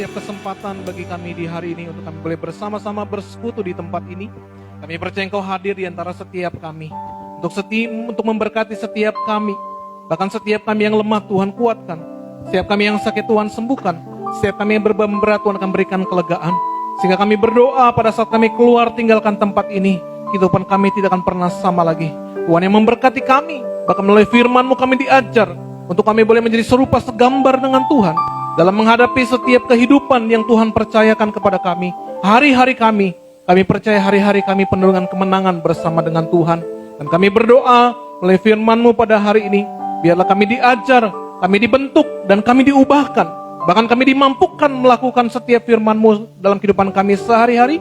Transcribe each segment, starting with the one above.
setiap kesempatan bagi kami di hari ini untuk kami boleh bersama-sama bersekutu di tempat ini. Kami percaya Engkau hadir di antara setiap kami. Untuk memberkati setiap kami. Bahkan setiap kami yang lemah Tuhan kuatkan. Setiap kami yang sakit Tuhan sembuhkan. Setiap kami yang beban berat Tuhan akan berikan kelegaan. Sehingga kami berdoa pada saat kami keluar tinggalkan tempat ini. Kehidupan kami tidak akan pernah sama lagi. Tuhan yang memberkati kami. Bahkan melalui firman-Mu kami diajar. Untuk kami boleh menjadi serupa segambar dengan Tuhan. Dalam menghadapi setiap kehidupan yang Tuhan percayakan kepada kami. Hari-hari kami percaya hari-hari kami penuh dengan kemenangan bersama dengan Tuhan. Dan kami berdoa melalui firman-Mu pada hari ini. Biarlah kami diajar, kami dibentuk, dan kami diubahkan. Bahkan kami dimampukan melakukan setiap firman-Mu dalam kehidupan kami sehari-hari.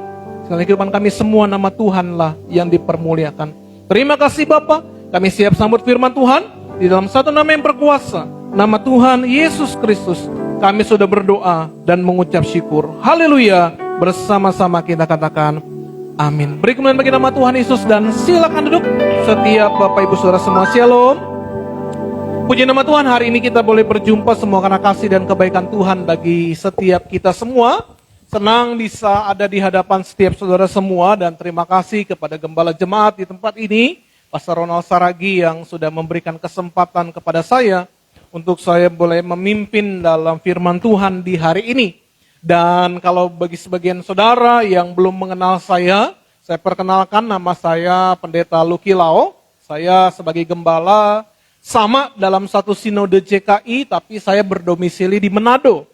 Dalam kehidupan kami semua nama Tuhanlah yang dipermuliakan. Terima kasih Bapa. Kami siap sambut firman Tuhan. Di dalam satu nama yang berkuasa. Nama Tuhan Yesus Kristus. Kami sudah berdoa dan mengucap syukur. Haleluya. Bersama-sama kita katakan amin. Beri kemuliaan bagi nama Tuhan Yesus dan silakan duduk. Setiap Bapak Ibu Saudara semua, shalom. Puji nama Tuhan, hari ini kita boleh berjumpa semua karena kasih dan kebaikan Tuhan bagi setiap kita semua. Senang bisa ada di hadapan setiap saudara semua dan terima kasih kepada gembala jemaat di tempat ini, Pastor Ronald Saragi yang sudah memberikan kesempatan kepada saya untuk saya boleh memimpin dalam firman Tuhan di hari ini. Dan kalau bagi sebagian saudara yang belum mengenal saya perkenalkan nama saya Pendeta Lucky Lao. Saya sebagai gembala sama dalam satu sinode JKI, tapi saya berdomisili di Manado.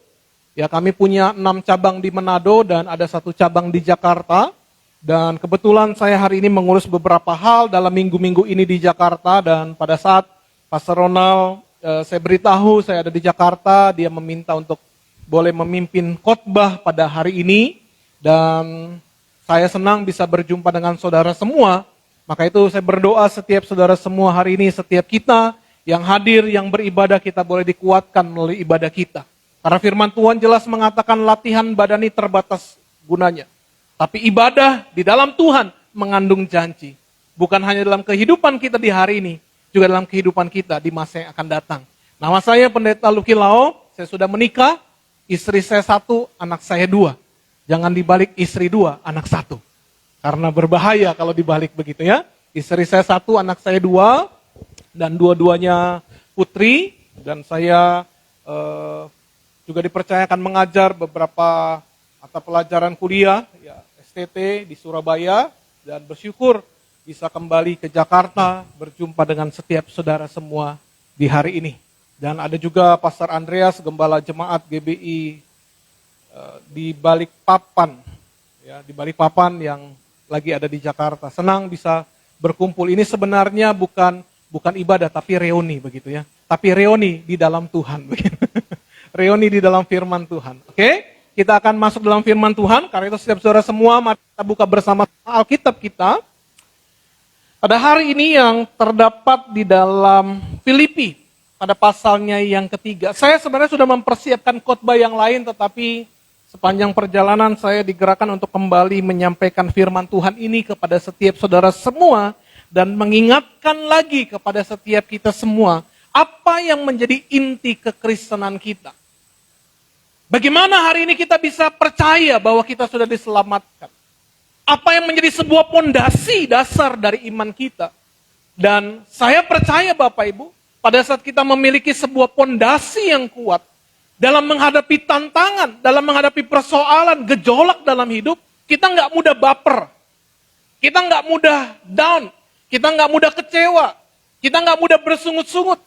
Ya, kami punya 6 cabang di Manado dan ada 1 cabang di Jakarta. Dan kebetulan saya hari ini mengurus beberapa hal dalam minggu-minggu ini di Jakarta. Dan pada saat Pastor Ronald saya beritahu saya ada di Jakarta, dia meminta untuk boleh memimpin khotbah pada hari ini. Dan saya senang bisa berjumpa dengan saudara semua. Maka itu saya berdoa setiap saudara semua hari ini, setiap kita yang hadir, yang beribadah, kita boleh dikuatkan melalui ibadah kita. Karena firman Tuhan jelas mengatakan latihan badani terbatas gunanya. Tapi ibadah di dalam Tuhan mengandung janji. Bukan hanya dalam kehidupan kita di hari ini, juga dalam kehidupan kita di masa yang akan datang. Nama saya Pendeta Lucky Lao, saya sudah menikah, istri saya 1, anak saya 2. Jangan dibalik istri 2, anak 1. Karena berbahaya kalau dibalik begitu ya. Istri saya 1, anak saya 2, dan dua-duanya putri. Dan saya juga dipercayakan mengajar beberapa mata pelajaran kuliah, ya, STT di Surabaya. Dan bersyukur bisa kembali ke Jakarta, berjumpa dengan setiap saudara semua di hari ini. Dan ada juga Pastor Andreas, gembala jemaat GBI di Balikpapan, ya, di Balikpapan yang lagi ada di Jakarta. Senang bisa berkumpul. Ini sebenarnya bukan ibadah, tapi reuni begitu ya. Tapi reuni di dalam Tuhan begitu. Reuni di dalam firman Tuhan. Oke? Kita akan masuk dalam firman Tuhan. Karena itu setiap saudara semua, mari kita buka bersama Alkitab kita. Pada hari ini yang terdapat di dalam Filipi, pada pasalnya yang ketiga. Saya sebenarnya sudah mempersiapkan khotbah yang lain, tetapi sepanjang perjalanan saya digerakkan untuk kembali menyampaikan firman Tuhan ini kepada setiap saudara semua. Dan mengingatkan lagi kepada setiap kita semua, apa yang menjadi inti kekristenan kita. Bagaimana hari ini kita bisa percaya bahwa kita sudah diselamatkan. Apa yang menjadi sebuah pondasi dasar dari iman kita. Dan saya percaya Bapak Ibu, pada saat kita memiliki sebuah pondasi yang kuat, dalam menghadapi tantangan, dalam menghadapi persoalan, gejolak dalam hidup, kita nggak mudah baper. Kita nggak mudah down. Kita nggak mudah kecewa. Kita nggak mudah bersungut-sungut.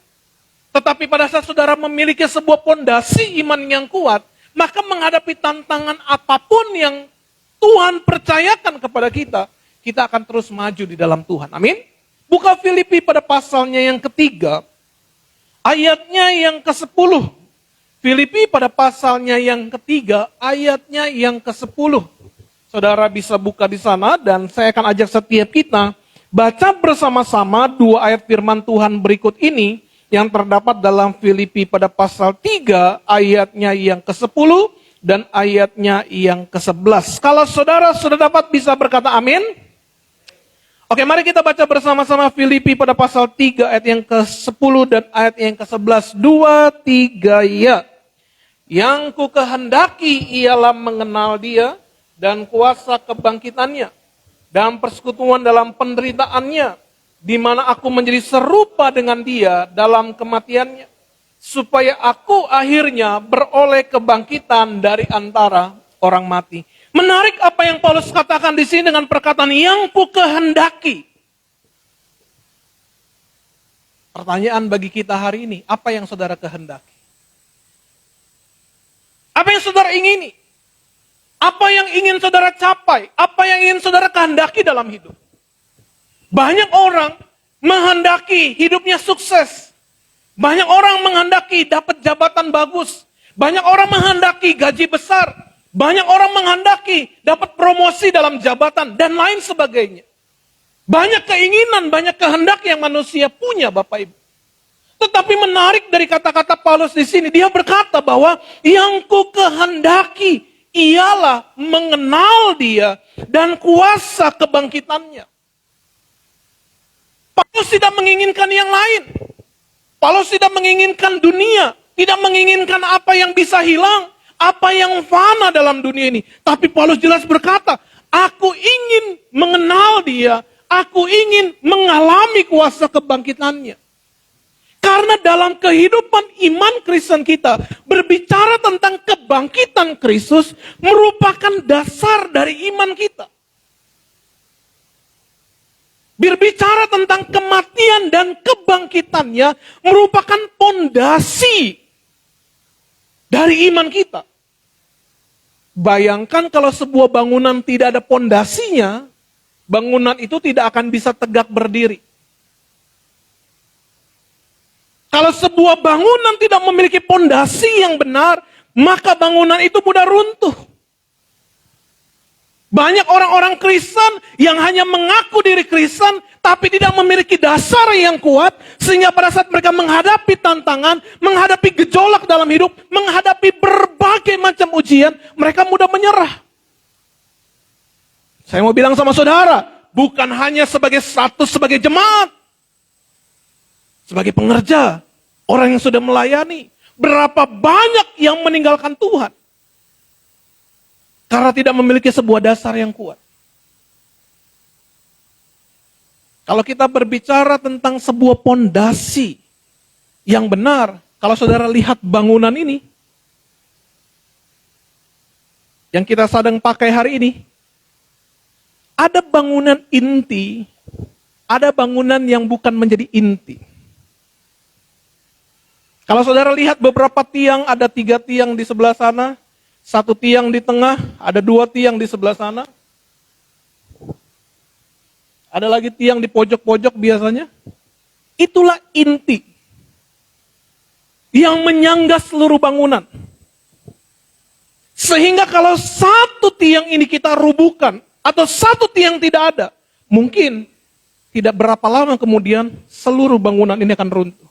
Tetapi pada saat saudara memiliki sebuah pondasi iman yang kuat, maka menghadapi tantangan apapun yang Tuhan percayakan kepada kita, kita akan terus maju di dalam Tuhan. Amin. Buka Filipi pada pasalnya yang ketiga, ayatnya yang ke-10. Filipi pada pasalnya yang ketiga, ayatnya yang ke-10. Saudara bisa buka di sana dan saya akan ajak setiap kita baca bersama-sama 2 ayat firman Tuhan berikut ini yang terdapat dalam Filipi pada pasal 3 ayatnya yang ke-10 dan ayatnya yang ke-11. Kalau saudara sudah dapat bisa berkata amin. Oke, mari kita baca bersama-sama Filipi pada pasal 3 ayat yang ke-10 dan ayat yang ke-11. 2, 3, ya. Yang ku kehendaki ialah mengenal dia dan kuasa kebangkitannya dan persekutuan dalam penderitaannya, di mana aku menjadi serupa dengan dia dalam kematiannya, supaya aku akhirnya beroleh kebangkitan dari antara orang mati. Menarik apa yang Paulus katakan di sini dengan perkataan yang ku kehendaki. Pertanyaan bagi kita hari ini, apa yang saudara kehendaki? Apa yang saudara ingini? Apa yang ingin saudara capai? Apa yang ingin saudara kehendaki dalam hidup? Banyak orang menghendaki hidupnya sukses. Banyak orang menghendaki dapat jabatan bagus. Banyak orang menghendaki gaji besar. Banyak orang menghendaki dapat promosi dalam jabatan dan lain sebagainya. Banyak keinginan, banyak kehendak yang manusia punya, Bapak Ibu. Tetapi menarik dari kata-kata Paulus di sini, dia berkata bahwa yang ku kehendaki ialah mengenal dia dan kuasa kebangkitannya. Paulus tidak menginginkan yang lain. Paulus tidak menginginkan dunia, tidak menginginkan apa yang bisa hilang, apa yang fana dalam dunia ini. Tapi Paulus jelas berkata, aku ingin mengenal dia, aku ingin mengalami kuasa kebangkitannya. Karena dalam kehidupan iman Kristen kita, berbicara tentang kebangkitan Kristus merupakan dasar dari iman kita. Berbicara tentang kematian dan kebangkitannya merupakan pondasi dari iman kita. Bayangkan kalau sebuah bangunan tidak ada pondasinya, bangunan itu tidak akan bisa tegak berdiri. Kalau sebuah bangunan tidak memiliki pondasi yang benar, maka bangunan itu mudah runtuh. Banyak orang-orang Kristen yang hanya mengaku diri Kristen, tapi tidak memiliki dasar yang kuat, sehingga pada saat mereka menghadapi tantangan, menghadapi gejolak dalam hidup, menghadapi berbagai macam ujian, mereka mudah menyerah. Saya mau bilang sama saudara, bukan hanya sebagai status sebagai jemaat, sebagai pengerja, orang yang sudah melayani, berapa banyak yang meninggalkan Tuhan karena tidak memiliki sebuah dasar yang kuat. Kalau kita berbicara tentang sebuah pondasi yang benar, kalau saudara lihat bangunan ini, yang kita sedang pakai hari ini, ada bangunan inti, ada bangunan yang bukan menjadi inti. Kalau saudara lihat beberapa tiang, ada 3 tiang di sebelah sana, 1 tiang di tengah, ada 2 tiang di sebelah sana. Ada lagi tiang di pojok-pojok biasanya. Itulah inti yang menyangga seluruh bangunan. Sehingga kalau 1 tiang ini kita rubuhkan, atau 1 tiang tidak ada, mungkin tidak berapa lama kemudian seluruh bangunan ini akan runtuh.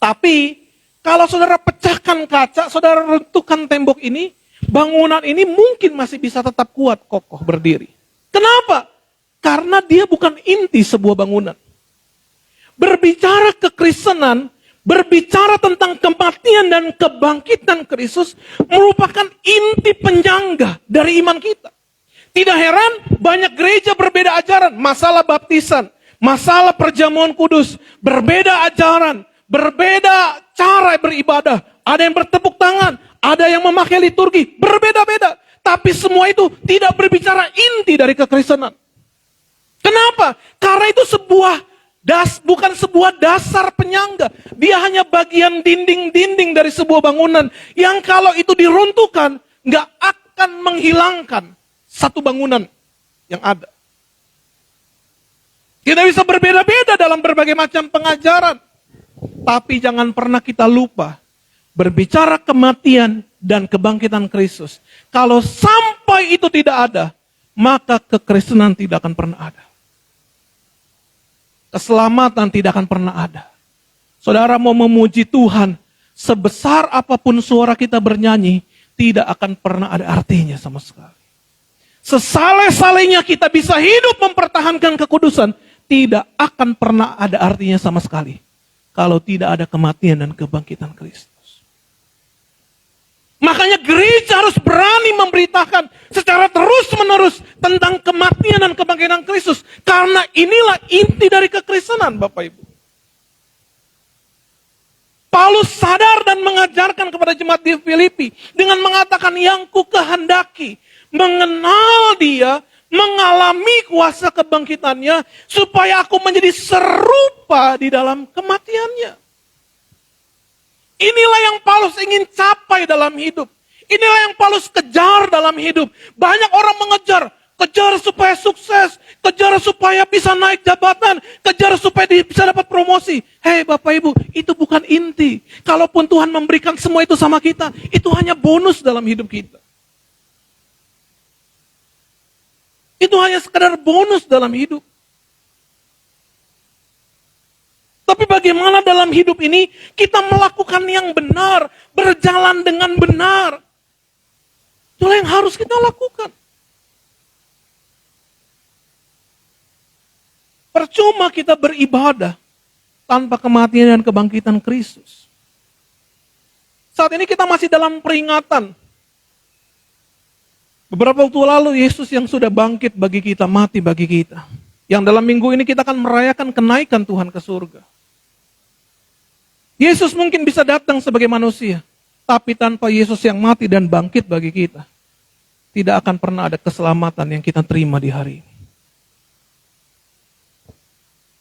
Tapi kalau saudara pecahkan kaca, saudara runtuhkan tembok ini, bangunan ini mungkin masih bisa tetap kuat, kokoh, berdiri. Kenapa? Karena dia bukan inti sebuah bangunan. Berbicara kekristenan, berbicara tentang kematian dan kebangkitan Kristus merupakan inti penyangga dari iman kita. Tidak heran banyak gereja berbeda ajaran, masalah baptisan, masalah perjamuan kudus, berbeda ajaran, berbeda cara beribadah. Ada yang bertepuk tangan, ada yang memakai liturgi, berbeda-beda. Tapi semua itu tidak berbicara inti dari kekristenan. Kenapa? Karena itu bukan sebuah dasar penyangga. Dia hanya bagian dinding-dinding dari sebuah bangunan yang kalau itu diruntuhkan, nggak akan menghilangkan satu bangunan yang ada. Kita bisa berbeda-beda dalam berbagai macam pengajaran. Tapi jangan pernah kita lupa, berbicara kematian dan kebangkitan Kristus. Kalau sampai itu tidak ada, maka kekristenan tidak akan pernah ada. Keselamatan tidak akan pernah ada. Saudara mau memuji Tuhan, sebesar apapun suara kita bernyanyi, tidak akan pernah ada artinya sama sekali. Sesaleh-salehnya kita bisa hidup mempertahankan kekudusan, tidak akan pernah ada artinya sama sekali. Kalau tidak ada kematian dan kebangkitan Kristus. Makanya gereja harus berani memberitakan secara terus-menerus tentang kematian dan kebangkitan Kristus. Karena inilah inti dari kekristenan, Bapak Ibu. Paulus sadar dan mengajarkan kepada jemaat di Filipi dengan mengatakan yang ku kehendaki, mengenal dia, mengalami kuasa kebangkitannya, supaya aku menjadi serupa di dalam kematiannya. Inilah yang Paulus ingin capai dalam hidup. Inilah yang Paulus kejar dalam hidup. Banyak orang kejar supaya sukses, kejar supaya bisa naik jabatan, kejar supaya bisa dapat promosi. Hei Bapak Ibu, itu bukan inti. Kalaupun Tuhan memberikan semua itu sama kita, itu hanya bonus dalam hidup kita. Itu hanya sekadar bonus dalam hidup. Tapi bagaimana dalam hidup ini kita melakukan yang benar, berjalan dengan benar. Itulah yang harus kita lakukan. Percuma kita beribadah tanpa kematian dan kebangkitan Kristus. Saat ini kita masih dalam peringatan. Beberapa waktu lalu Yesus yang sudah bangkit bagi kita, mati bagi kita. Yang dalam minggu ini kita akan merayakan kenaikan Tuhan ke surga. Yesus mungkin bisa datang sebagai manusia, tapi tanpa Yesus yang mati dan bangkit bagi kita, tidak akan pernah ada keselamatan yang kita terima di hari ini.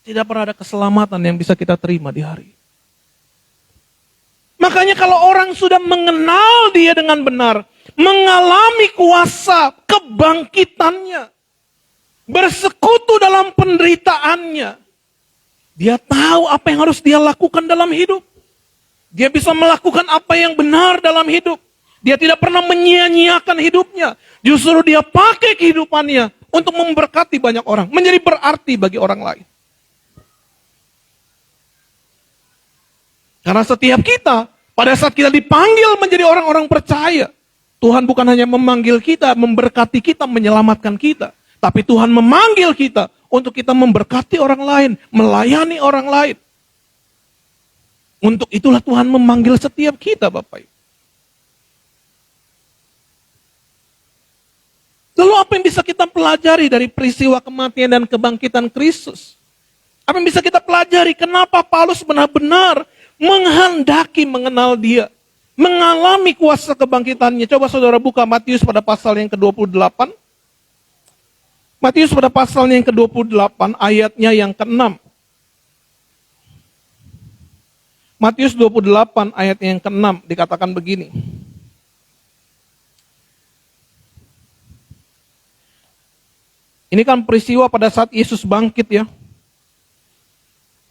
Tidak pernah ada keselamatan yang bisa kita terima di hari ini. Makanya kalau orang sudah mengenal dia dengan benar, mengalami kuasa kebangkitannya, bersekutu dalam penderitaannya, dia tahu apa yang harus dia lakukan dalam hidup. Dia bisa melakukan apa yang benar dalam hidup. Dia tidak pernah menyia-nyiakan hidupnya. Justru dia pakai kehidupannya untuk memberkati banyak orang. Menjadi berarti bagi orang lain. Karena setiap kita, pada saat kita dipanggil menjadi orang-orang percaya, Tuhan bukan hanya memanggil kita, memberkati kita, menyelamatkan kita. Tapi Tuhan memanggil kita untuk kita memberkati orang lain, melayani orang lain. Untuk itulah Tuhan memanggil setiap kita, Bapak Ibu. Lalu apa yang bisa kita pelajari dari peristiwa kematian dan kebangkitan Kristus? Apa yang bisa kita pelajari? Kenapa Paulus benar-benar menghendaki mengenal dia, mengalami kuasa kebangkitannya? Coba saudara buka Matius pada pasal yang ke-28. Matius pada pasalnya yang ke-28, ayatnya yang ke-6. Matius 28 ayat yang ke-6 dikatakan begini. Ini kan peristiwa pada saat Yesus bangkit ya.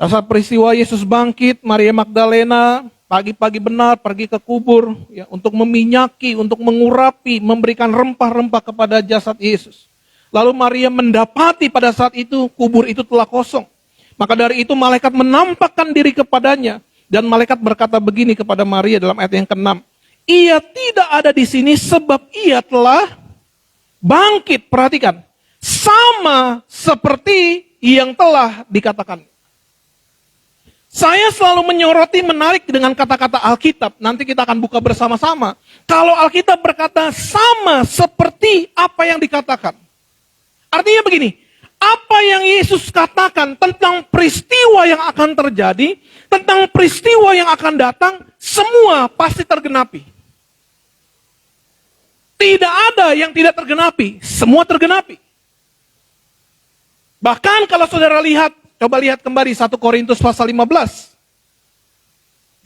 Pada saat peristiwa Yesus bangkit, Maria Magdalena pagi-pagi benar pergi ke kubur ya, untuk meminyaki, untuk mengurapi, memberikan rempah-rempah kepada jasad Yesus. Lalu Maria mendapati pada saat itu kubur itu telah kosong. Maka dari itu malaikat menampakkan diri kepadanya. Dan malaikat berkata begini kepada Maria dalam ayat yang ke-6. Ia tidak ada di sini sebab ia telah bangkit. Perhatikan. Sama seperti yang telah dikatakan. Saya selalu menyoroti, menarik dengan kata-kata Alkitab. Nanti kita akan buka bersama-sama. Kalau Alkitab berkata sama seperti apa yang dikatakan. Artinya begini, apa yang Yesus katakan tentang peristiwa yang akan terjadi, tentang peristiwa yang akan datang, semua pasti tergenapi. Tidak ada yang tidak tergenapi, semua tergenapi. Bahkan kalau saudara lihat, coba lihat kembali 1 Korintus pasal 15.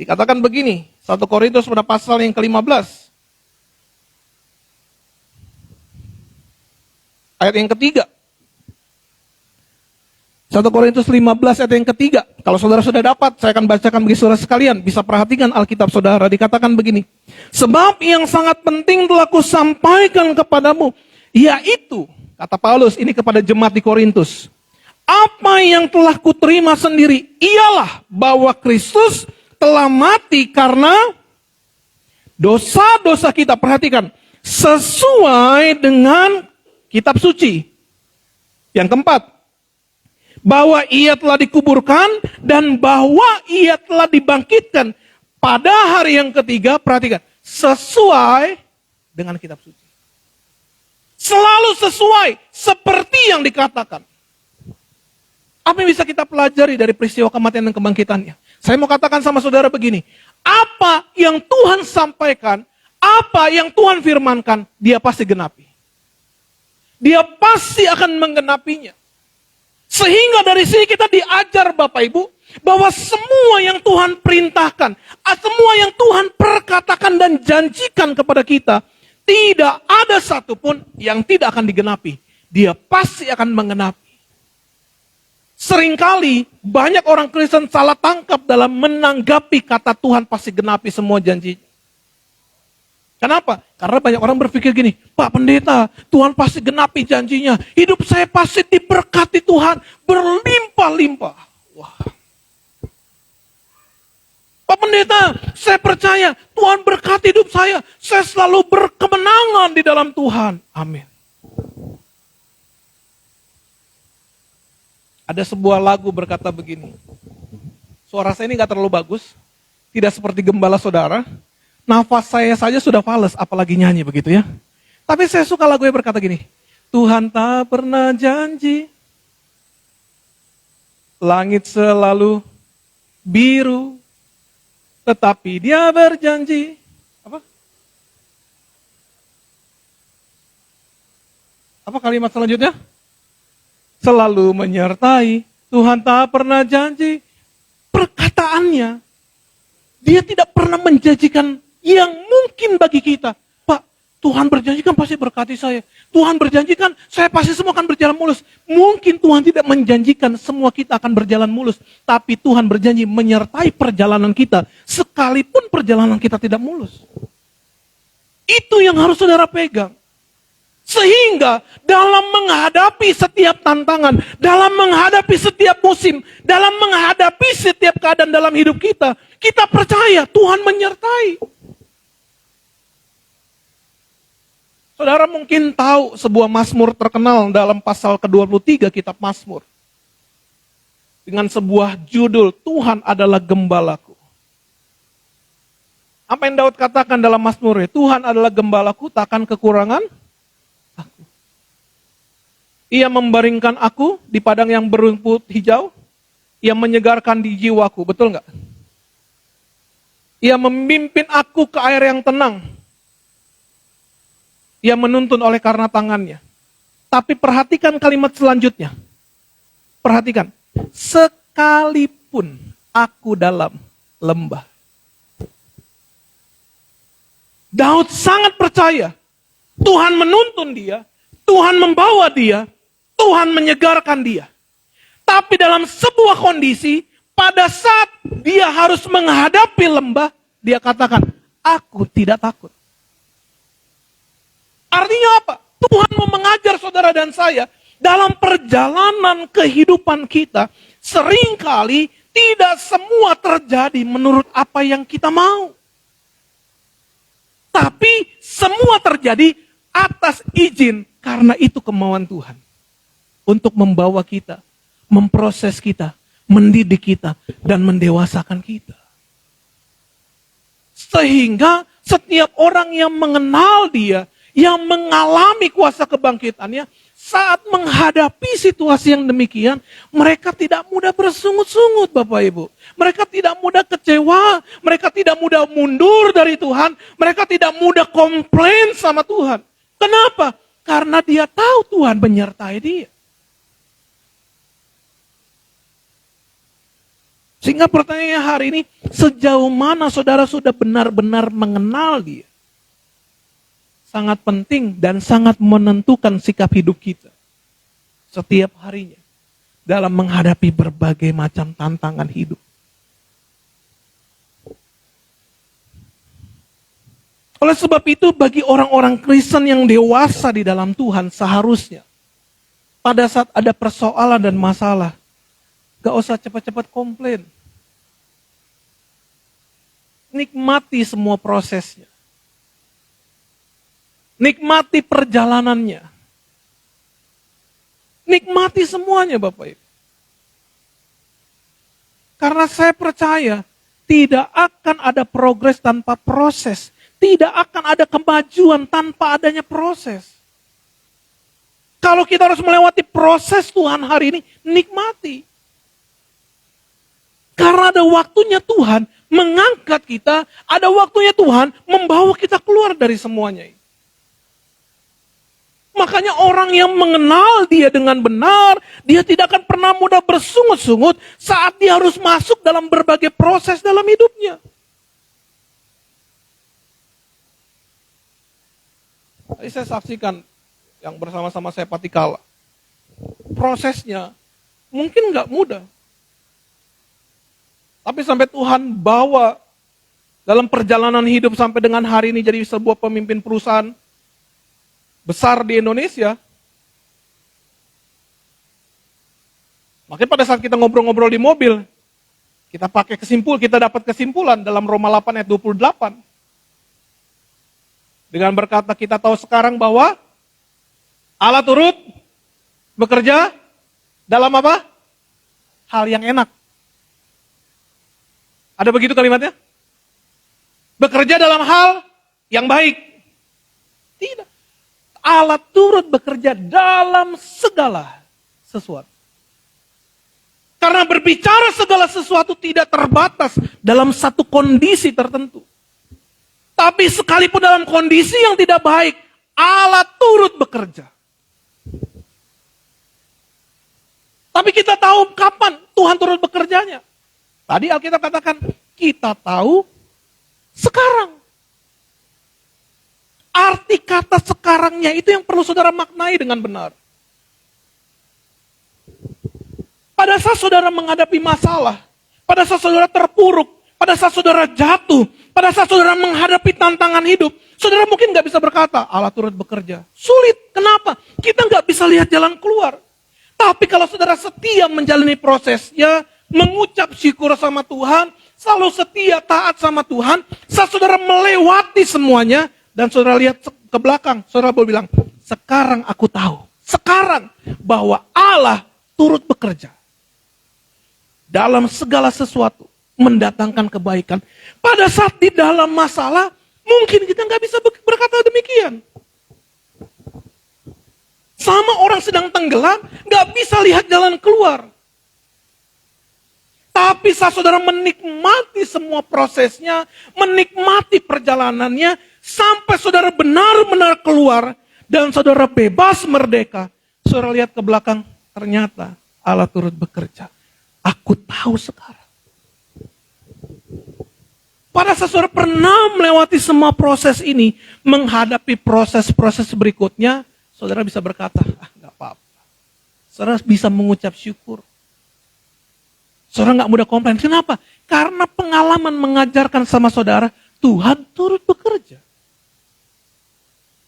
Dikatakan begini, 1 Korintus pada pasal yang ke-15. Ayat yang ketiga. 1 Korintus 15 ayat yang ketiga. Kalau saudara sudah dapat, saya akan bacakan bagi saudara sekalian. Bisa perhatikan Alkitab saudara. Dikatakan begini. Sebab yang sangat penting telah kusampaikan kepadamu. Yaitu, kata Paulus ini kepada jemaat di Korintus. Apa yang telah kuterima sendiri. Ialah bahwa Kristus telah mati karena dosa-dosa kita. Perhatikan. Sesuai dengan kitab suci. Yang keempat. Bahwa ia telah dikuburkan dan bahwa ia telah dibangkitkan pada hari yang ketiga, perhatikan, sesuai dengan kitab suci. Selalu sesuai seperti yang dikatakan. Apa yang bisa kita pelajari dari peristiwa kematian dan kebangkitannya? Saya mau katakan sama saudara begini, apa yang Tuhan sampaikan, apa yang Tuhan firmankan, dia pasti genapi. Dia pasti akan menggenapinya. Sehingga dari sini kita diajar Bapak Ibu, bahwa semua yang Tuhan perintahkan, semua yang Tuhan perkatakan dan janjikan kepada kita, tidak ada satupun yang tidak akan digenapi. Dia pasti akan menggenapi. Seringkali banyak orang Kristen salah tangkap dalam menanggapi kata Tuhan pasti genapi semua janji. Kenapa? Karena banyak orang berpikir gini, Pak Pendeta, Tuhan pasti genapi janjinya. Hidup saya pasti diberkati Tuhan berlimpah-limpah. Wah. Pak Pendeta, saya percaya Tuhan berkati hidup saya. Saya selalu berkemenangan di dalam Tuhan. Amin. Ada sebuah lagu berkata begini. Suara saya ini gak terlalu bagus. Tidak seperti gembala saudara. Nafas saya saja sudah fales, apalagi nyanyi begitu ya. Tapi saya suka lagu yang berkata gini. Tuhan tak pernah janji. Langit selalu biru. Tetapi dia berjanji. Apa? Apa kalimat selanjutnya? Selalu menyertai. Tuhan tak pernah janji. Perkataannya. Dia tidak pernah menjanjikan yang mungkin bagi kita. Pak, Tuhan berjanjikan pasti berkati saya. Tuhan berjanjikan saya pasti semua akan berjalan mulus. Mungkin Tuhan tidak menjanjikan semua kita akan berjalan mulus. Tapi Tuhan berjanji menyertai perjalanan kita. Sekalipun perjalanan kita tidak mulus. Itu yang harus saudara pegang. Sehingga dalam menghadapi setiap tantangan, dalam menghadapi setiap musim, dalam menghadapi setiap keadaan dalam hidup kita, kita percaya Tuhan menyertai. Saudara mungkin tahu sebuah mazmur terkenal dalam pasal ke-23 kitab Mazmur. Dengan sebuah judul, Tuhan adalah gembalaku. Apa yang Daud katakan dalam Mazmurnya? Tuhan adalah gembalaku, takkan kekurangan aku. Ia membaringkan aku di padang yang berumput hijau. Ia menyegarkan di jiwaku, betul nggak? Ia memimpin aku ke air yang tenang. Ia menuntun oleh karena tangannya. Tapi perhatikan kalimat selanjutnya. Perhatikan. Sekalipun aku dalam lembah. Daud sangat percaya. Tuhan menuntun dia. Tuhan membawa dia. Tuhan menyegarkan dia. Tapi dalam sebuah kondisi, pada saat dia harus menghadapi lembah, dia katakan, aku tidak takut. Artinya apa? Tuhan mau mengajar saudara dan saya dalam perjalanan kehidupan kita. Seringkali tidak semua terjadi menurut apa yang kita mau. Tapi semua terjadi atas izin karena itu kemauan Tuhan. Untuk membawa kita, memproses kita, mendidik kita, dan mendewasakan kita. Sehingga setiap orang yang mengenal dia, yang mengalami kuasa kebangkitannya, saat menghadapi situasi yang demikian, mereka tidak mudah bersungut-sungut Bapak Ibu. Mereka tidak mudah kecewa, mereka tidak mudah mundur dari Tuhan, mereka tidak mudah komplain sama Tuhan. Kenapa? Karena dia tahu Tuhan menyertai dia. Sehingga pertanyaannya hari ini, sejauh mana saudara sudah benar-benar mengenal dia? Sangat penting dan sangat menentukan sikap hidup kita. Setiap harinya. Dalam menghadapi berbagai macam tantangan hidup. Oleh sebab itu bagi orang-orang Kristen yang dewasa di dalam Tuhan seharusnya. Pada saat ada persoalan dan masalah. Gak usah cepat-cepat komplain. Nikmati semua prosesnya. Nikmati perjalanannya. Nikmati semuanya Bapak Ibu. Karena saya percaya tidak akan ada progres tanpa proses. Tidak akan ada kemajuan tanpa adanya proses. Kalau kita harus melewati proses Tuhan hari ini, nikmati. Karena ada waktunya Tuhan mengangkat kita, ada waktunya Tuhan membawa kita keluar dari semuanya. Makanya orang yang mengenal dia dengan benar, dia tidak akan pernah mudah bersungut-sungut saat dia harus masuk dalam berbagai proses dalam hidupnya. Tadi saya saksikan yang bersama-sama saya Patikala. Prosesnya mungkin nggak mudah. Tapi sampai Tuhan bawa dalam perjalanan hidup sampai dengan hari ini jadi sebuah pemimpin perusahaan besar di Indonesia. Makanya pada saat kita ngobrol-ngobrol di mobil, kita dapat kesimpulan dalam Roma 8 ayat 28. Dengan berkata kita tahu sekarang bahwa Allah turut bekerja dalam apa? Hal yang enak. Ada begitu kalimatnya? Bekerja dalam hal yang baik. Tidak. Allah turut bekerja dalam segala sesuatu. Karena berbicara segala sesuatu tidak terbatas dalam satu kondisi tertentu. Tapi sekalipun dalam kondisi yang tidak baik, Allah turut bekerja. Tapi kita tahu kapan Tuhan turut bekerjanya. Tadi Alkitab katakan, kita tahu sekarang. Arti kata sekarangnya itu yang perlu saudara maknai dengan benar. Pada saat saudara menghadapi masalah, pada saat saudara terpuruk, pada saat saudara jatuh, pada saat saudara menghadapi tantangan hidup, saudara mungkin gak bisa berkata, Allah turut bekerja. Sulit, kenapa? Kita gak bisa lihat jalan keluar. Tapi kalau saudara setia menjalani prosesnya, mengucap syukur sama Tuhan, selalu setia taat sama Tuhan, saat saudara melewati semuanya, dan saudara lihat ke belakang, saudara boleh bilang, sekarang aku tahu, sekarang bahwa Allah turut bekerja. Dalam segala sesuatu, mendatangkan kebaikan. Pada saat di dalam masalah, mungkin kita nggak bisa berkata demikian. Sama orang sedang tenggelam, nggak bisa lihat jalan keluar. Tapi saat saudara menikmati semua prosesnya, menikmati perjalanannya, sampai saudara benar-benar keluar, dan saudara bebas merdeka, saudara lihat ke belakang, ternyata Allah turut bekerja. Aku tahu sekarang. Pada saat saudara pernah melewati semua proses ini, menghadapi proses-proses berikutnya, saudara bisa berkata, gak apa-apa. Saudara bisa mengucap syukur. Saudara gak mudah komplain. Kenapa? Karena pengalaman mengajarkan sama saudara, Tuhan turut bekerja.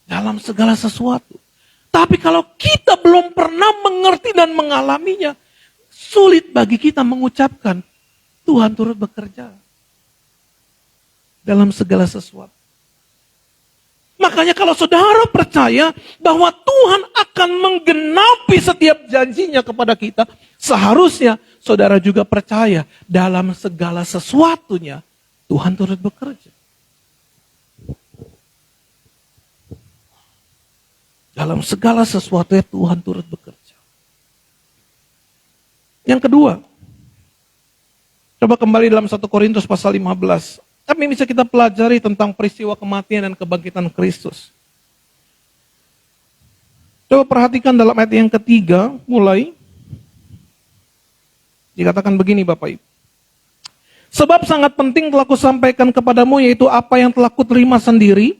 Dalam segala sesuatu. Tapi kalau kita belum pernah mengerti dan mengalaminya, sulit bagi kita mengucapkan, Tuhan turut bekerja. Dalam segala sesuatu. Makanya kalau saudara percaya bahwa Tuhan akan menggenapi setiap janjinya kepada kita, seharusnya saudara juga percaya dalam segala sesuatunya Tuhan turut bekerja. Dalam segala sesuatunya Tuhan turut bekerja. Yang kedua, coba kembali dalam 1 Korintus pasal 15. Kami bisa kita pelajari tentang peristiwa kematian dan kebangkitan Kristus. Coba perhatikan dalam ayat yang ketiga, mulai. Dikatakan begini Bapak Ibu. Sebab sangat penting telah kusampaikan kepadamu, yaitu apa yang telah kuterima sendiri,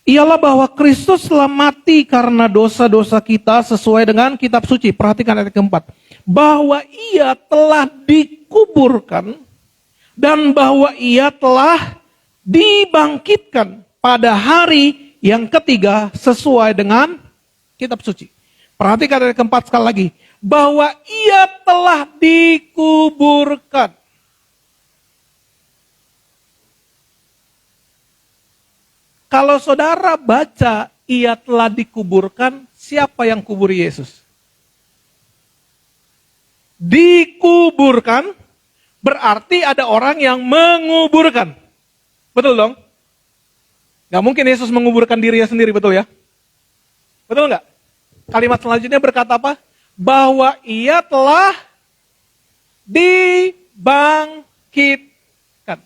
ialah bahwa Kristus telah mati karena dosa-dosa kita sesuai dengan kitab suci. Perhatikan ayat keempat. Bahwa ia telah dikuburkan, dan bahwa ia telah dibangkitkan pada hari yang ketiga sesuai dengan kitab suci. Perhatikan ayat keempat sekali lagi. Bahwa ia telah dikuburkan. Kalau saudara baca ia telah dikuburkan, siapa yang kubur Yesus? Dikuburkan berarti ada orang yang menguburkan. Betul dong? Gak mungkin Yesus menguburkan dirinya sendiri, betul ya? Betul nggak? Kalimat selanjutnya berkata apa? Bahwa ia telah dibangkitkan.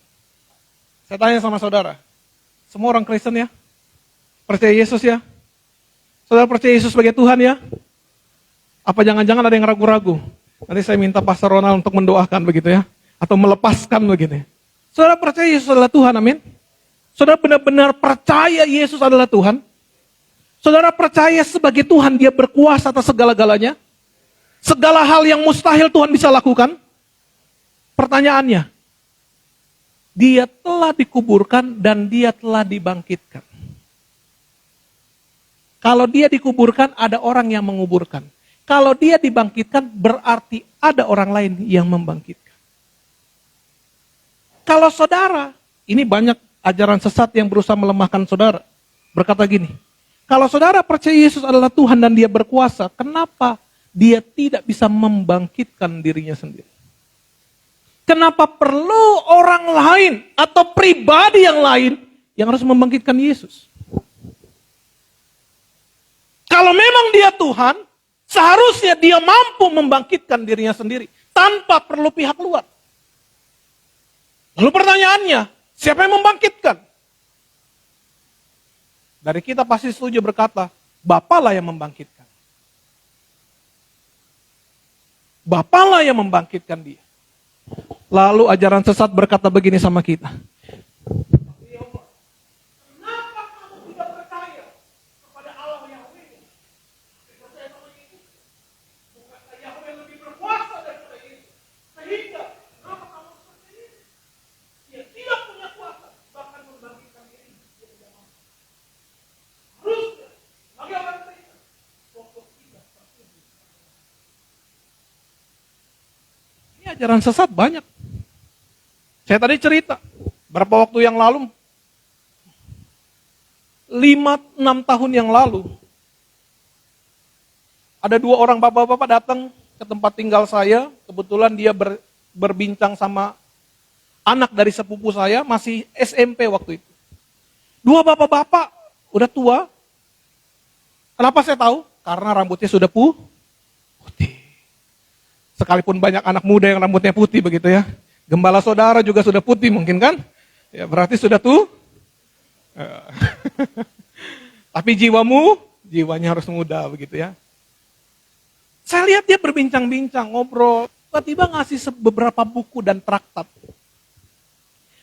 Saya tanya sama saudara, semua orang Kristen ya? Percaya Yesus ya? Saudara percaya Yesus sebagai Tuhan ya? Apa jangan-jangan ada yang ragu-ragu? Nanti saya minta Pastor Ronald untuk mendoakan begitu ya. Atau melepaskan begitu ya. Saudara percaya Yesus adalah Tuhan, amin? Saudara benar-benar percaya Yesus adalah Tuhan? Saudara percaya sebagai Tuhan dia berkuasa atas segala-galanya? Segala hal yang mustahil Tuhan bisa lakukan? Pertanyaannya, dia telah dikuburkan dan dia telah dibangkitkan. Kalau dia dikuburkan, ada orang yang menguburkan. Kalau dia dibangkitkan, berarti ada orang lain yang membangkitkan. Kalau saudara, ini banyak ajaran sesat yang berusaha melemahkan saudara. Berkata gini, kalau saudara percaya Yesus adalah Tuhan dan dia berkuasa, kenapa dia tidak bisa membangkitkan dirinya sendiri? Kenapa perlu orang lain atau pribadi yang lain yang harus membangkitkan Yesus? Kalau memang dia Tuhan, seharusnya dia mampu membangkitkan dirinya sendiri tanpa perlu pihak luar. Lalu pertanyaannya, siapa yang membangkitkan? Dari kita pasti setuju berkata, Bapalah yang membangkitkan. Bapalah yang membangkitkan dia. Lalu ajaran sesat berkata begini sama kita. Kenapa kamu tidak percaya kepada Allah Yahweh? Percaya sama Yesus. Bukankah Yahweh lebih berkuasa daripada Yesus? Sehingga, kenapa kamu seperti ini? Dia tidak punya kuasa, bahkan membangkitkan diri. Dia tidak mampu. Harusnya, bagi orang Kristen, pokok kita tertuju. Ini ajaran sesat banyak. Saya tadi cerita, berapa waktu yang lalu, 5-6 tahun yang lalu, ada 2 orang bapak-bapak datang ke tempat tinggal saya, kebetulan dia berbincang sama anak dari sepupu saya, masih SMP waktu itu. 2 bapak-bapak, udah tua. Kenapa saya tahu? Karena rambutnya sudah putih. Sekalipun banyak anak muda yang rambutnya putih begitu ya. Gembala saudara juga sudah putih mungkin kan? Ya berarti sudah tuh. Tapi jiwanya harus muda begitu ya. Saya lihat dia berbincang-bincang, ngobrol. Tiba-tiba ngasih beberapa buku dan traktat.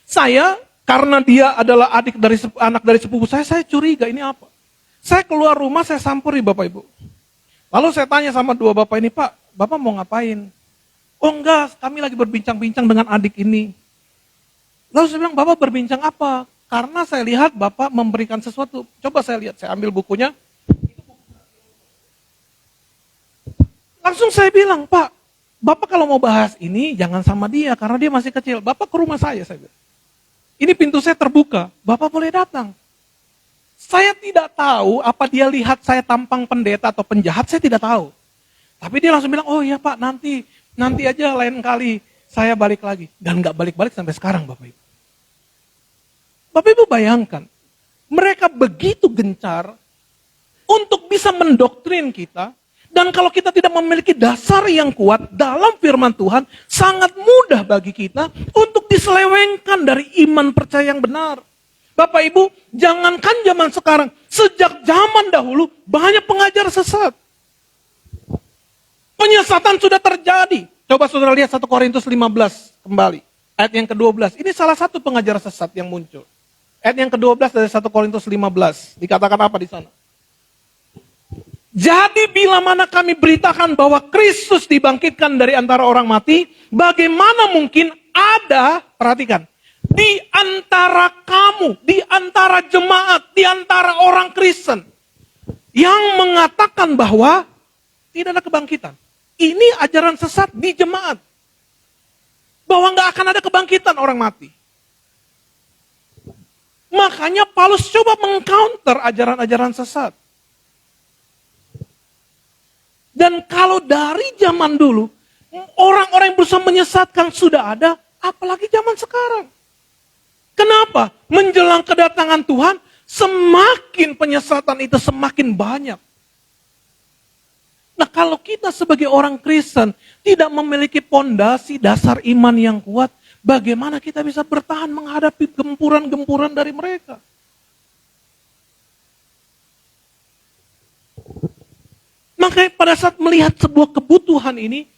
Saya, karena dia adalah anak dari sepupu saya curiga ini apa. Saya keluar rumah, saya sampuri Bapak Ibu. Lalu saya tanya sama 2 bapak ini, Pak, Bapak mau ngapain? Oh enggak, kami lagi berbincang-bincang dengan adik ini. Lalu saya bilang, Bapak berbincang apa? Karena saya lihat Bapak memberikan sesuatu. Coba saya lihat, saya ambil bukunya. Langsung saya bilang, Pak, Bapak kalau mau bahas ini jangan sama dia, karena dia masih kecil. Bapak ke rumah saya bilang. Ini pintu saya terbuka, Bapak boleh datang. Saya tidak tahu apa dia lihat saya tampang pendeta atau penjahat, saya tidak tahu. Tapi dia langsung bilang, oh iya Pak, nanti aja lain kali saya balik lagi. Dan gak balik-balik sampai sekarang Bapak Ibu. Bapak Ibu bayangkan, mereka begitu gencar untuk bisa mendoktrin kita. Dan kalau kita tidak memiliki dasar yang kuat dalam firman Tuhan, sangat mudah bagi kita untuk diselewengkan dari iman percaya yang benar. Bapak Ibu, jangankan zaman sekarang, sejak zaman dahulu banyak pengajar sesat. Penyesatan sudah terjadi. Coba saudara lihat 1 Korintus 15 kembali. Ayat yang ke-12. Ini salah satu pengajar sesat yang muncul. Ayat yang ke-12 dari 1 Korintus 15. Dikatakan apa di sana? Jadi bila mana kami beritakan bahwa Kristus dibangkitkan dari antara orang mati, bagaimana mungkin ada, perhatikan, di antara kamu, di antara jemaat, di antara orang Kristen, yang mengatakan bahwa tidak ada kebangkitan. Ini ajaran sesat di jemaat. Bahwa nggak akan ada kebangkitan orang mati. Makanya Paulus coba mengcounter ajaran-ajaran sesat. Dan kalau dari zaman dulu, orang-orang yang berusaha menyesatkan sudah ada, apalagi zaman sekarang. Kenapa? Menjelang kedatangan Tuhan, semakin penyesatan itu semakin banyak. Nah, kalau kita sebagai orang Kristen tidak memiliki pondasi dasar iman yang kuat, bagaimana kita bisa bertahan menghadapi gempuran-gempuran dari mereka? Makanya pada saat melihat sebuah kebutuhan ini,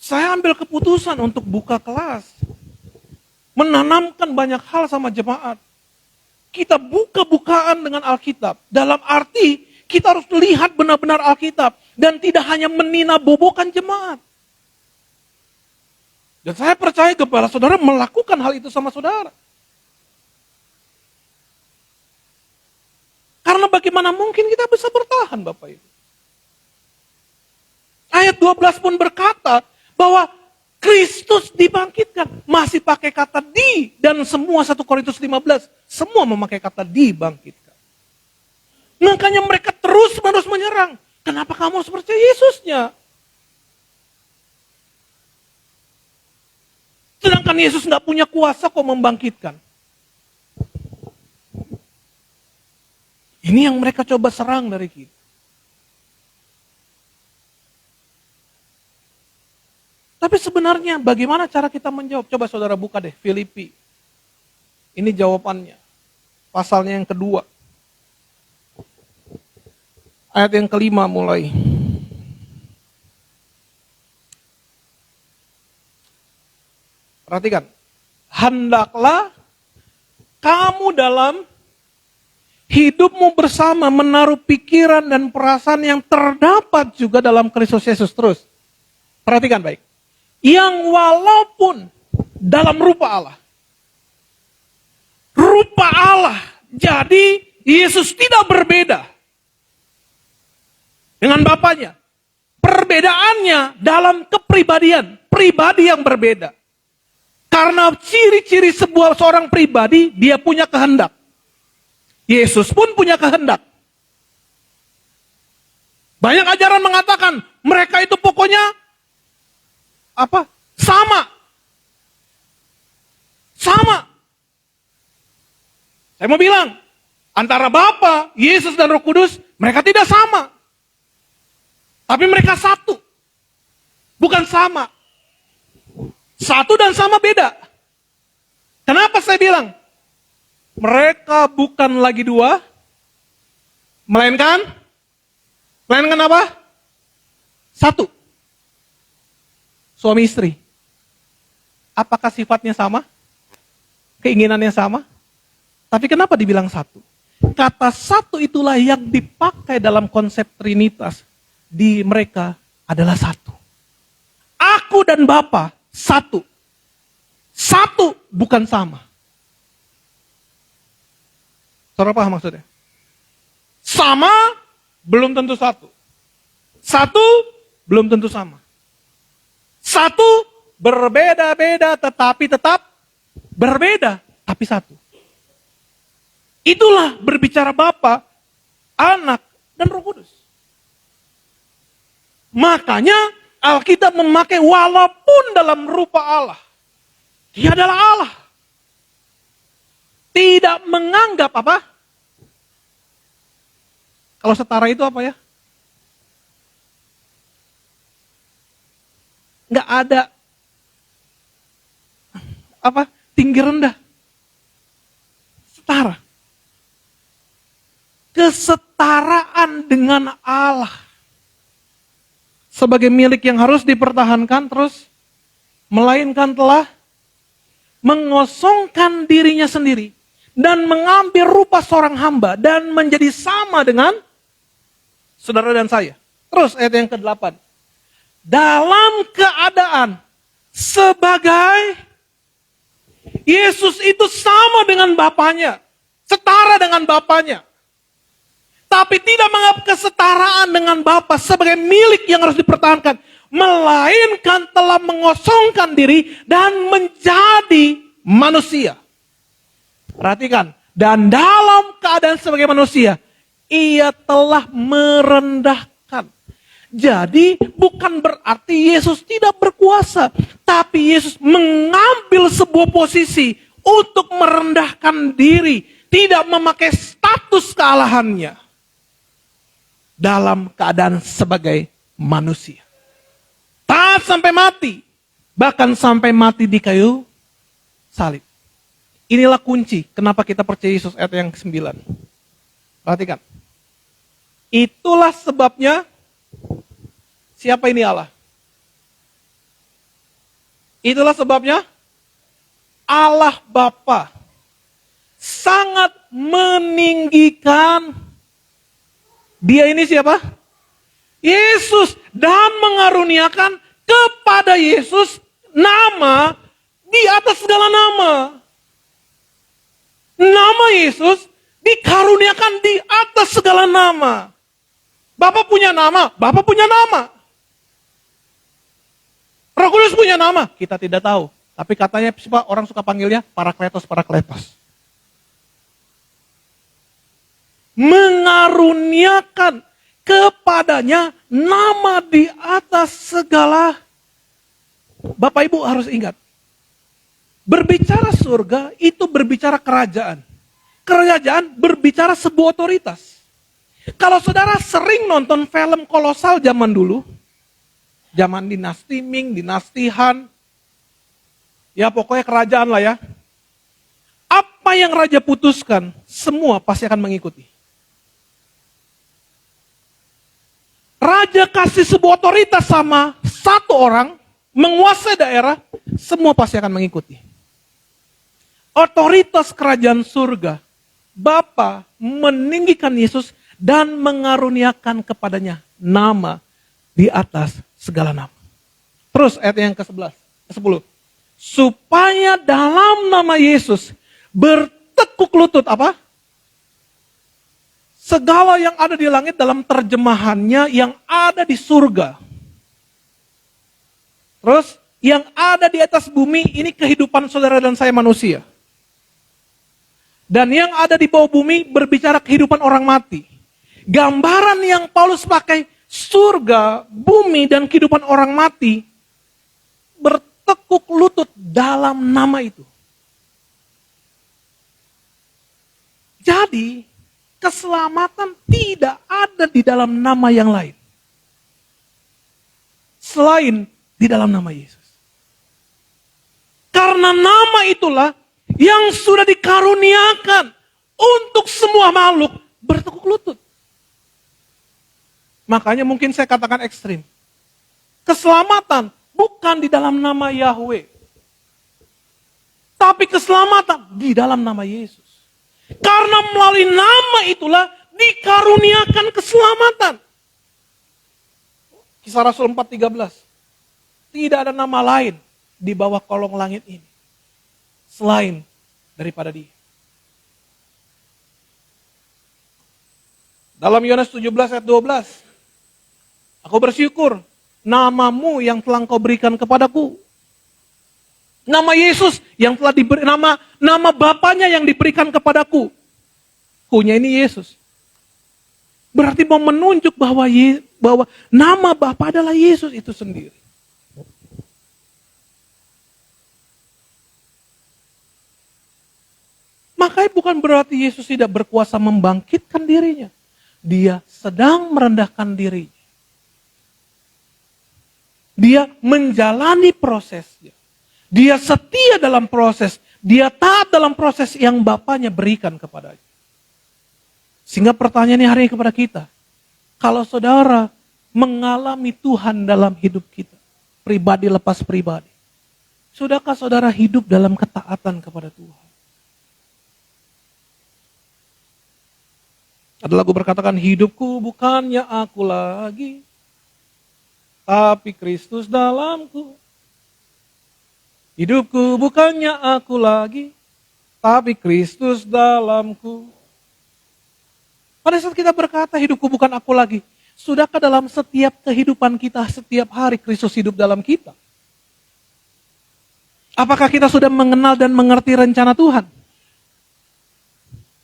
saya ambil keputusan untuk buka kelas. Menanamkan banyak hal sama jemaat. Kita buka-bukaan dengan Alkitab. Dalam arti kita harus lihat benar-benar Alkitab. Dan tidak hanya meninabobokan jemaat. Dan saya percaya kepada saudara melakukan hal itu sama saudara. Karena bagaimana mungkin kita bisa bertahan Bapak Ibu. Ayat 12 pun berkata bahwa Kristus dibangkitkan. Masih pakai kata di. Dan semua 1 Korintus 15. Semua memakai kata dibangkitkan. Makanya mereka terus-menerus menyerang. Kenapa kamu harus percaya Yesusnya? Sedangkan Yesus gak punya kuasa kok membangkitkan. Ini yang mereka coba serang dari kita. Tapi sebenarnya bagaimana cara kita menjawab? Coba saudara buka deh Filipi. Ini jawabannya. Pasalnya yang kedua. Ayat yang kelima mulai. Perhatikan. Hendaklah kamu dalam hidupmu bersama menaruh pikiran dan perasaan yang terdapat juga dalam Kristus Yesus. Terus. Perhatikan baik. Yang walaupun dalam rupa Allah. Rupa Allah. Jadi Yesus tidak berbeda dengan Bapaknya. Perbedaannya dalam kepribadian. Pribadi yang berbeda. Karena ciri-ciri seorang pribadi, dia punya kehendak. Yesus pun punya kehendak. Banyak ajaran mengatakan mereka itu pokoknya sama. Saya mau bilang, antara Bapa, Yesus dan Roh Kudus, mereka tidak sama. Tapi mereka satu. Bukan sama. Satu dan sama beda. Kenapa saya bilang? Mereka bukan lagi dua, melainkan apa? Satu. Suami istri. Apakah sifatnya sama? Keinginannya sama? Tapi kenapa dibilang satu? Kata satu itulah yang dipakai dalam konsep Trinitas. Di mereka adalah satu. Aku dan Bapa satu. Satu bukan sama. Saudara paham maksudnya? Sama belum tentu satu. Satu belum tentu sama. Satu berbeda-beda tetapi tetap berbeda tapi satu. Itulah berbicara Bapa, Anak, dan Roh Kudus. Makanya Alkitab memakai walaupun dalam rupa Allah. Dia adalah Allah. Tidak menganggap apa? Kalau setara itu apa ya? Nggak ada tinggi rendah. Setara. Kesetaraan dengan Allah. Sebagai milik yang harus dipertahankan terus. Melainkan telah mengosongkan dirinya sendiri. Dan mengambil rupa seorang hamba. Dan menjadi sama dengan saudara dan saya. Terus ayat yang ke-8. Dalam keadaan sebagai Yesus itu sama dengan Bapaknya. Setara dengan Bapaknya. Tapi tidak menganggap kesetaraan dengan Bapa sebagai milik yang harus dipertahankan. Melainkan telah mengosongkan diri dan menjadi manusia. Perhatikan. Dan dalam keadaan sebagai manusia, ia telah merendahkan. Jadi bukan berarti Yesus tidak berkuasa. Tapi Yesus mengambil sebuah posisi untuk merendahkan diri. tidak memakai status kealahannya dalam keadaan sebagai manusia. Taat sampai mati, bahkan sampai mati di kayu salib. Inilah kunci kenapa kita percaya Yesus, ayat yang ke-9. Perhatikan. Itulah sebabnya, siapa ini Allah? Itulah sebabnya Allah Bapa sangat meninggikan dia ini siapa? Yesus, dan mengaruniakan kepada Yesus nama di atas segala nama. Nama Yesus dikaruniakan di atas segala nama. Bapa punya nama, Bapa punya nama. Roh Kudus punya nama, kita tidak tahu. Tapi katanya orang suka panggilnya Parakletos, Parakletos. Mengaruniakan kepadanya nama di atas segala. Bapak Ibu harus ingat, berbicara surga itu berbicara kerajaan. Kerajaan berbicara sebuah otoritas. Kalau saudara sering nonton film kolosal zaman dulu, zaman dinasti Ming, dinasti Han, ya pokoknya kerajaan lah ya. Apa yang raja putuskan, semua pasti akan mengikuti. Raja kasih sebuah otoritas sama satu orang, menguasai daerah, semua pasti akan mengikuti. Otoritas kerajaan surga, Bapa meninggikan Yesus dan mengaruniakan kepadanya nama di atas segala nama. Terus ayat yang ke-11, ke-10. Supaya dalam nama Yesus bertekuk lutut apa? Segala yang ada di langit dalam terjemahannya yang ada di surga. Terus yang ada di atas bumi ini kehidupan saudara dan saya manusia. Dan yang ada di bawah bumi berbicara kehidupan orang mati. Gambaran yang Paulus pakai surga, bumi dan kehidupan orang mati bertekuk lutut dalam nama itu. Jadi keselamatan tidak ada di dalam nama yang lain selain di dalam nama Yesus. Karena nama itulah yang sudah dikaruniakan untuk semua makhluk bertekuk lutut. Makanya mungkin saya katakan ekstrim. Keselamatan bukan di dalam nama Yahweh. Tapi keselamatan di dalam nama Yesus. Karena melalui nama itulah dikaruniakan keselamatan. Kisah Rasul 4:13. Tidak ada nama lain di bawah kolong langit ini selain daripada Dia. Dalam Yohanes 17 ayat 12. Aku bersyukur namamu yang telah Engkau berikan kepadaku. Nama Yesus yang telah diberi, nama Bapanya yang diberikan kepadaku. Kunya ini Yesus. Berarti mau menunjuk bahwa nama Bapa adalah Yesus itu sendiri. Makanya bukan berarti Yesus tidak berkuasa membangkitkan dirinya. Dia sedang merendahkan dirinya. Dia menjalani prosesnya. Dia setia dalam proses. Dia taat dalam proses yang Bapanya berikan kepadanya. Sehingga pertanyaannya hari ini kepada kita. Kalau saudara mengalami Tuhan dalam hidup kita. Pribadi lepas pribadi. Sudahkah saudara hidup dalam ketaatan kepada Tuhan? Ada lagu berkatakan, hidupku bukannya aku lagi, tapi Kristus dalamku. Hidupku bukannya aku lagi, tapi Kristus dalamku. Pada saat kita berkata hidupku bukan aku lagi, sudahkah dalam setiap kehidupan kita, setiap hari Kristus hidup dalam kita? Apakah kita sudah mengenal dan mengerti rencana Tuhan?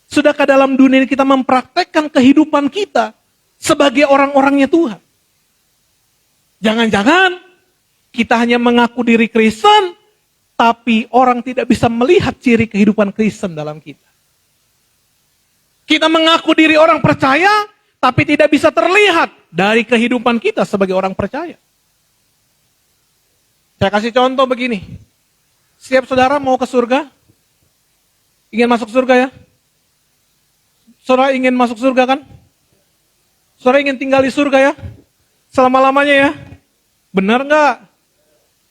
Sudahkah dalam dunia ini kita mempraktekkan kehidupan kita sebagai orang-orangnya Tuhan? Jangan-jangan kita hanya mengaku diri Kristen, tapi orang tidak bisa melihat ciri kehidupan Kristen dalam kita. Kita mengaku diri orang percaya, tapi tidak bisa terlihat dari kehidupan kita sebagai orang percaya. Saya kasih contoh begini. Setiap saudara mau ke surga, ingin masuk surga ya? Saudara ingin masuk surga kan? Saudara ingin tinggal di surga ya? Selama-lamanya ya? Benar nggak?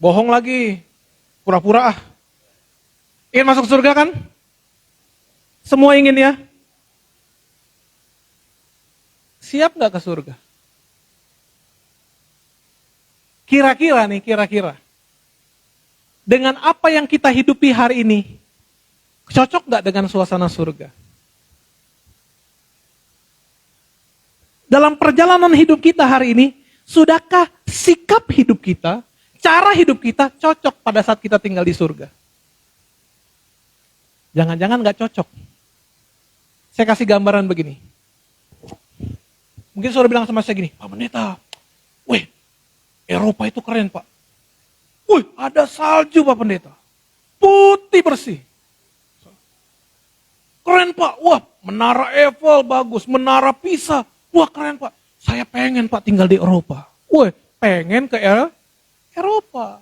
Bohong lagi. Pura-pura ah. Ingin masuk surga kan? Semua ingin ya? Siap nggak ke surga? Kira-kira nih, kira-kira. Dengan apa yang kita hidupi hari ini, cocok nggak dengan suasana surga? Dalam perjalanan hidup kita hari ini, sudahkah sikap hidup kita, cara hidup kita cocok pada saat kita tinggal di surga? Jangan-jangan nggak cocok. Saya kasih gambaran begini. Mungkin saudara bilang sama saya gini, Pak Pendeta, weh, Eropa itu keren Pak. Wih, ada salju Pak Pendeta. Putih bersih. Keren Pak, wah menara Eiffel bagus, menara Pisa. Wah keren Pak, saya pengen Pak tinggal di Eropa. Wih, pengen ke Eropa.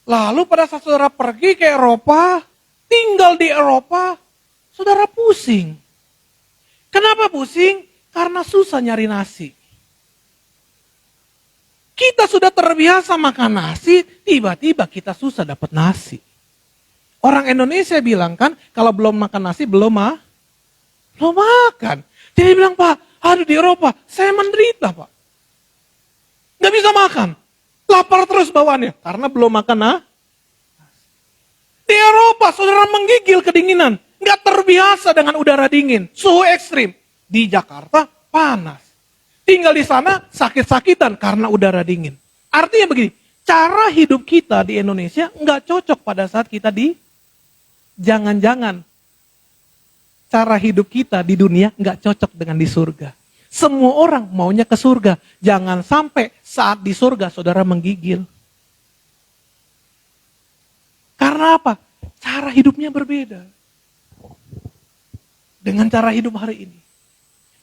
Lalu pada saat saudara pergi ke Eropa, tinggal di Eropa, saudara pusing. Kenapa pusing? Karena susah nyari nasi. Kita sudah terbiasa makan nasi, tiba-tiba kita susah dapat nasi. Orang Indonesia bilang kan, kalau belum makan nasi, belum makan. Dia bilang, Pak, aduh di Eropa, saya menderita Pak. Gak bisa makan. Lapar terus bawaannya, karena belum makan nasi. Di Eropa, saudara menggigil kedinginan. Gak terbiasa dengan udara dingin, suhu ekstrim. Di Jakarta, panas. Tinggal di sana, sakit-sakitan karena udara dingin. Artinya begini, cara hidup kita di Indonesia gak cocok pada saat kita jangan-jangan cara hidup kita di dunia gak cocok dengan di surga. Semua orang maunya ke surga. Jangan sampai saat di surga saudara menggigil. Karena apa? Cara hidupnya berbeda dengan cara hidup hari ini.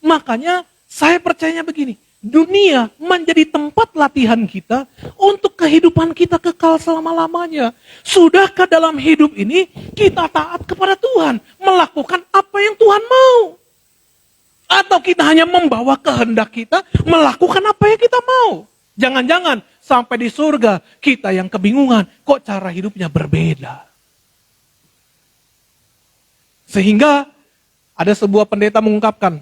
Makanya saya percaya begini, dunia menjadi tempat latihan kita untuk kehidupan kita kekal selama-lamanya. Sudahkah dalam hidup ini kita taat kepada Tuhan, melakukan apa yang Tuhan mau? Atau kita hanya membawa kehendak kita, melakukan apa yang kita mau? Jangan-jangan sampai di surga kita yang kebingungan, kok cara hidupnya berbeda. Sehingga ada sebuah pendeta mengungkapkan,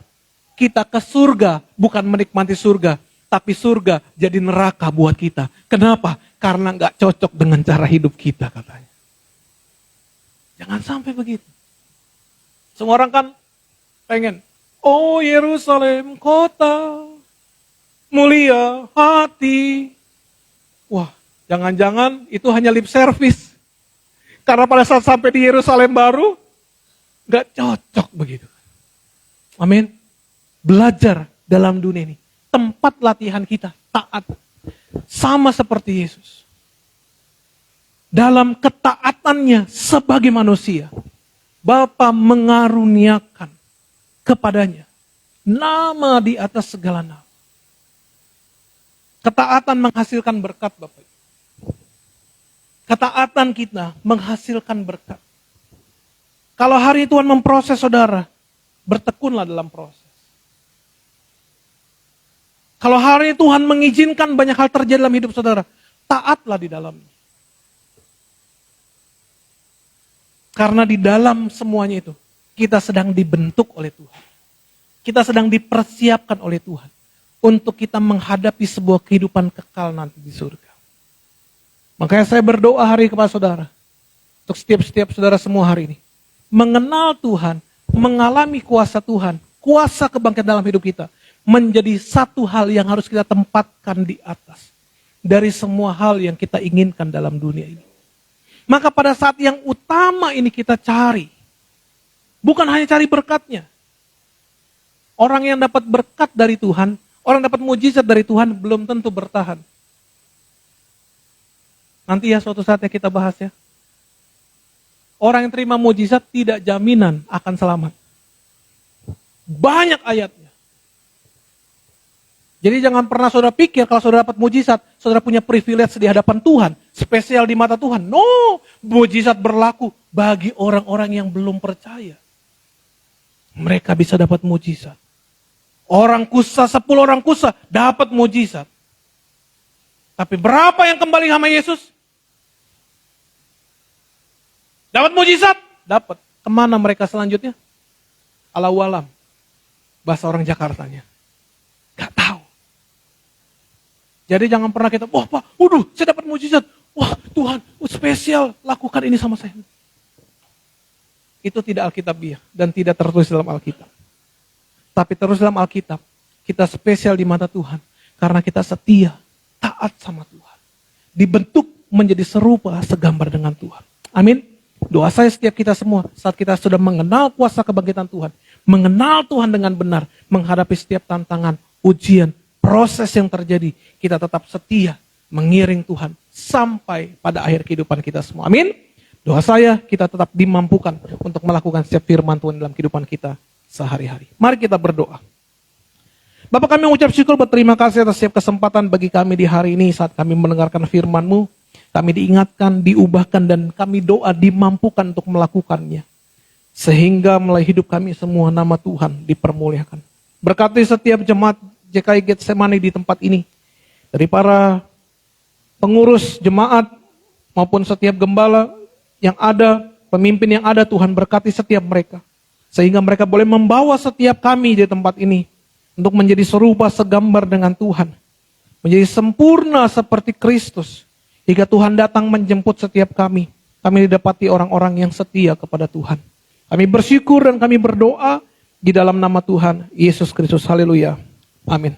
kita ke surga bukan menikmati surga, tapi surga jadi neraka buat kita. Kenapa? Karena gak cocok dengan cara hidup kita katanya. Jangan sampai begitu. Semua orang kan pengen, oh Yerusalem kota mulia hati. Wah, jangan-jangan itu hanya lip service. Karena pada saat sampai di Yerusalem baru, gak cocok begitu. Amin. Belajar dalam dunia ini. Tempat latihan kita taat. Sama seperti Yesus. Dalam ketaatannya sebagai manusia. Bapa mengaruniakan kepadanya nama di atas segala nama. Ketaatan menghasilkan berkat Bapak. Ketaatan kita menghasilkan berkat. Kalau hari Tuhan memproses saudara, bertekunlah dalam proses. Kalau hari Tuhan mengizinkan banyak hal terjadi dalam hidup saudara, taatlah di dalamnya. Karena di dalam semuanya itu, kita sedang dibentuk oleh Tuhan. Kita sedang dipersiapkan oleh Tuhan. Untuk kita menghadapi sebuah kehidupan kekal nanti di surga. Makanya saya berdoa hari kepada saudara. Untuk setiap saudara semua hari ini. Mengenal Tuhan, mengalami kuasa Tuhan, kuasa kebangkitan dalam hidup kita. Menjadi satu hal yang harus kita tempatkan di atas. Dari semua hal yang kita inginkan dalam dunia ini. Maka pada saat yang utama ini kita cari. Bukan hanya cari berkatnya. Orang yang dapat berkat dari Tuhan, orang dapat mujizat dari Tuhan belum tentu bertahan. Nanti ya suatu saatnya kita bahas ya. Orang yang terima mujizat tidak jaminan akan selamat. Banyak ayatnya. Jadi jangan pernah saudara pikir kalau saudara dapat mujizat, saudara punya privilege di hadapan Tuhan, spesial di mata Tuhan. No, mujizat berlaku bagi orang-orang yang belum percaya. Mereka bisa dapat mujizat. Orang kusa, 10 orang kusa dapat mujizat. Tapi berapa yang kembali sama Yesus? Dapat mujizat? Dapat. Kemana mereka selanjutnya? Allahu alam. Bahasa orang Jakartanya. Gak tahu. Jadi jangan pernah kita, wah Pak, waduh saya dapat mujizat. Wah Tuhan, spesial, lakukan ini sama saya. Itu tidak alkitabiah dan tidak tertulis dalam Alkitab. Tapi terus dalam Alkitab, kita spesial di mata Tuhan. Karena kita setia, taat sama Tuhan. Dibentuk menjadi serupa, segambar dengan Tuhan. Amin. Doa saya setiap kita semua, saat kita sudah mengenal kuasa kebangkitan Tuhan, mengenal Tuhan dengan benar, menghadapi setiap tantangan, ujian, proses yang terjadi, kita tetap setia mengiring Tuhan sampai pada akhir kehidupan kita semua. Amin. Doa saya kita tetap dimampukan untuk melakukan setiap firman Tuhan dalam kehidupan kita sehari-hari. Mari kita berdoa. Bapak, kami mengucap syukur berterima kasih atas setiap kesempatan bagi kami di hari ini saat kami mendengarkan firman-Mu. Kami diingatkan, diubahkan, dan kami doa dimampukan untuk melakukannya. Sehingga melalui hidup kami semua nama Tuhan dipermuliakan. Berkati setiap jemaat JKI Getsemani di tempat ini. Dari para pengurus jemaat maupun setiap gembala yang ada, pemimpin yang ada, Tuhan berkati setiap mereka. Sehingga mereka boleh membawa setiap kami di tempat ini untuk menjadi serupa segambar dengan Tuhan. Menjadi sempurna seperti Kristus. Hingga Tuhan datang menjemput setiap kami. Kami didapati orang-orang yang setia kepada Tuhan. Kami bersyukur dan kami berdoa di dalam nama Tuhan Yesus Kristus. Haleluya. Amin.